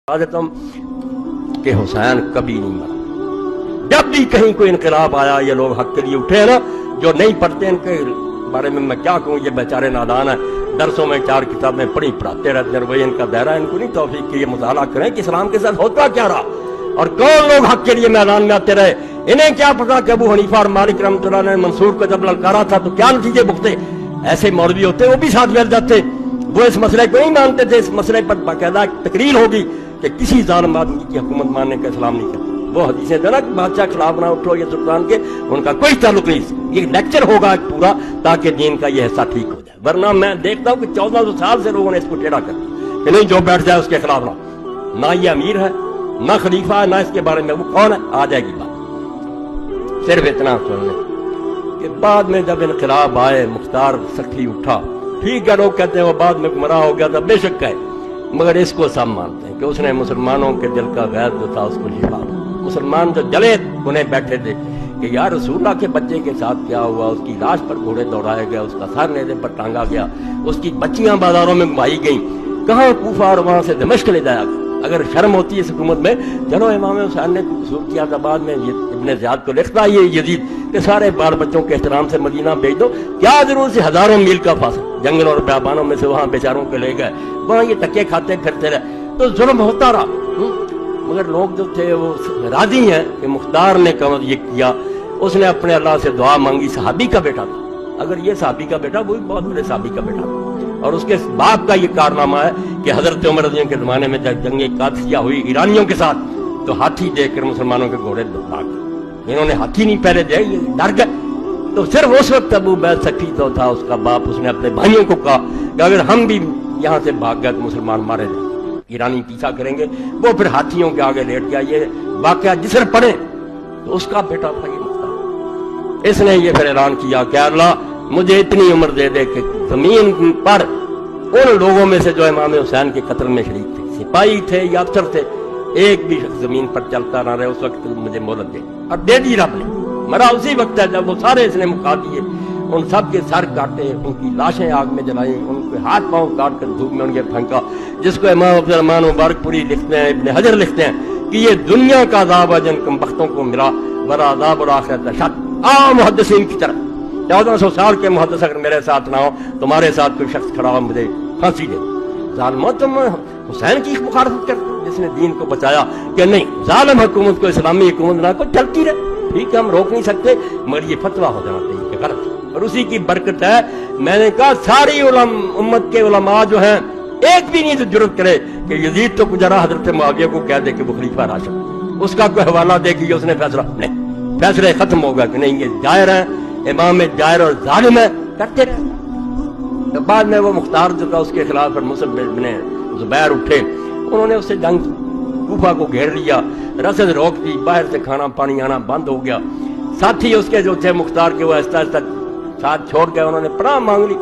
बता देता हूं कि हुसैन कभी नहीं मरा। जब भी कहीं कोई इनकलाब आया, ये लोग हक के लिए उठे हैं ना, जो नहीं पढ़ते इनके बारे में मैं क्या कहूँ, ये बेचारे नादान है। दरसों में 4 किताबें पढ़ते रहते हैं, वही इनका दायरा, इनको नहीं तौफीक कि ये मुताला करें कि इस्लाम के साथ होता क्या रहा और कौन लोग हक के लिए मैदान में आते रहे। इन्हें क्या पता कि अबू हनीफा और मालिक रहमतुल्लाह ने मंसूर को जब ललकारा था तो क्या नतीजे भुगते। ऐसे मौलवी होते वो भी साथ बैठ जाते, वो इस मसले को नहीं मानते थे। इस मसले पर बाकायदा तकरीर होगी कि किसी जालिम आदमी की हुकूमत मानने का इस्लाम नहीं करता। वो हदीसें देना कि बादशाह खिलाफ ना उठो, ये सुल्तान के उनका कोई ताल्लुक नहीं। ये लेक्चर होगा पूरा ताकि दीन का ये हिस्सा ठीक हो जाए, वरना मैं देखता हूँ कि 1400 साल से लोगों ने इसको टेढ़ा कर दिया कि नहीं जो बैठ जाए उसके खिलाफ ना ये अमीर है ना खलीफा है ना इसके बारे में वो कौन है। आ जाएगी बात। सिर्फ इतना सुन लें कि बाद में जब इनकलाब आए, मुख्तार सखी उठा, ठीक है लोग कहते हैं वो बाद में गुमराह हो गया था, बेशक है, मगर इसको सब मानते हैं कि उसने मुसलमानों के दिल का गैर जो था उसको छिपा। मुसलमान जो जले उन्हें बैठे थे कि यार रसूलुल्लाह के बच्चे के साथ क्या हुआ, उसकी लाश पर घोड़े दौड़ाया गया, उसका सर नेज़े पर टांगा गया, उसकी बच्चियां बाजारों में घुमाई गई, कहाँ कूफा और वहां से दमिश्क ले जाया गया। अगर शर्म होती है इस हुकूमत में, चलो इमाम हुसैन ने कसूर किया था, बाद में इब्ने ज़ियाद को लिखता ये यजीद के सारे बाल बच्चों के एहतराम से मदीना भेज दो, क्या जरूर से हजारों मील का फासला जंगल और बियाबानों में से वहां बेचारों के ले गए, वहां ये टके खाते फिरते रहे, तो जुल्म होता रहा। मगर लोग जो थे वो राजी हैं कि मुख्तार ने कम ये किया, उसने अपने अल्लाह से दुआ मांगी। सहाबी का बेटा था, अगर ये सहाबी का बेटा, वो भी बहुत बड़े सहाबी का बेटा था, और उसके बाप का ये कारनामा है कि हजरत उमर रज़ी के जमाने में जब जंग कादसिया हुई ईरानियों के साथ, तो हाथी देखकर मुसलमानों के घोड़े भाग, इन्होंने हाथी नहीं पहले दे, ये डर गए। तो सिर्फ उस वक्त अबू बैद सखी तो था उसका बाप, उसने अपने भाइयों को कहा कि अगर हम भी यहाँ से भाग गए तो मुसलमान मारे जाएंगे, ईरानी पीछा करेंगे। वो फिर हाथियों के आगे लेट गया। ये वाकया जिसने पढ़े तो उसका बेटा था ये मुख्तार। इसने ये फिर ऐलान किया कि अल्लाह मुझे इतनी उम्र दे दे कि जमीन पर उन लोगों में से जो इमाम हुसैन के कत्ल में शरीक थे, सिपाही थे या अफसर थे, एक भी शख्स जमीन पर चलता ना रहे, उस वक्त मुझे मोहलत दे। और दे दी रब ने। मरा उसी वक्त है जब वो सारे इसने मुका दिए, उन सब के सर काटे, उनकी लाशें आग में जलाई, उनके हाथ पांव काट कर धूप में उनके फेंका, जिसको इमाम अब्दुल रहमान मुबारकपुरी लिखते हैं, इब्ने हजर लिखते हैं कि ये दुनिया का अज़ाब है जिन कमबख्तों को मिला, वला अज़ाबुल आखिरत अशद। मुहद्दिसीन की तरह 1400 साल के मुहद्दिस अगर मेरे साथ ना हो, तुम्हारे साथ कोई शख्स खड़ा हो, मुझे फांसी दे। जालिमों, तुम हुसैन की मुखालफत करते हो जिसने दीन को बचाया कि नहीं, जालिम हुकूमत को इस्लामी हुकूमत ना को चलती रहे। ठीक है, हम रोक नहीं सकते, मगर ये फतवा हो जाना चाहिए कि गलत, और उसी की बरकत है। मैंने कहा सारी उम्मत के उलमा जो हैं, एक भी नहीं तो जुर्रत करे कि यजीद तो गुजरा हजरत मुआविया को कह दे कि वो खलीफा राशिद, उसका कोई हवाला दे कि उसने फैसला, नहीं, फैसले खत्म होगा कि नहीं ये जाहिर है, इमाम जाहिर और जालिम है, करते रहे। तो बाद में वो मुख्तार जो था उसके खिलाफ मुसअब इब्ने जुबैर उठे, उन्होंने उससे जंग कूफा को घेर लिया, रसद रोक दी, बाहर से खाना पानी आना बंद हो गया। साथी उसके जो थे मुख्तार के, वो आहिस्ता आहिस्ता साथ छोड़ गए, उन्होंने पनाह मांग ली।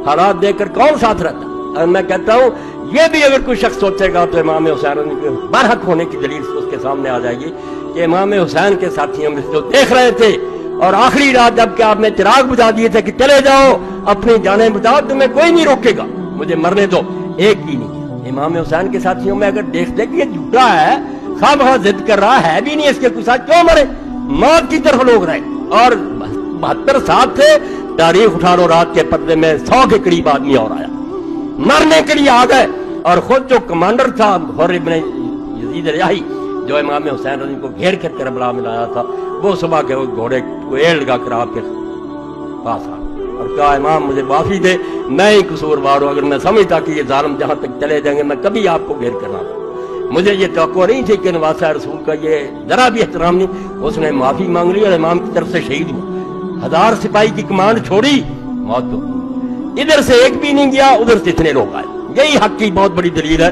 हालात देखकर कौन साथ रहता। और मैं कहता हूँ ये भी अगर कोई शख्स सोचेगा तो इमाम हुसैन के बरहक होने की दलील उसके सामने आ जाएगी कि इमाम हुसैन के साथियों में जो देख रहे थे, और आखिरी रात जब कि आपने चिराग बुझा दिए थे कि चले जाओ अपनी जानें बुझाओ, तुम्हें कोई नहीं रोकेगा, मुझे मरने दो, एक भी नहीं। इमाम हुसैन के साथियों में अगर देख दे कि ये झूठा है, खामखा जिद कर रहा है भी नहीं, इसके कुछ साथ क्यों मरे, मौत की तरफ लोग रहे। और 72 साल थे, तारीख उठा लो, रात के पर्दे में 100 के करीब आदमी और आया, मरने के लिए आ गए। और खुद जो कमांडर था हुर्र इब्ने यजीद रियाही, जो इमाम हुसैन रज़ी को घेर कर करबला में लाया था, वो सुबह के घोड़े को एड़ लगा कर आपके पास आ और कहा इमाम मुझे माफी दे, मैं ही कसूरवार हूं, अगर मैं समझता कि ये जालिम जहां तक चले जाएंगे मैं कभी आपको घेर करना था, मुझे ये तवक्को नहीं थी कि नवासा रसूल का ये जरा भी एहतराम नहीं। उसने माफी मांग ली और इमाम की तरफ से शहीद हुआ। 1000 सिपाही की कमांड छोड़ी, मौत हो। इधर से एक भी नहीं गया, उधर से इतने लोग आए। यही हक की बहुत बड़ी दलील है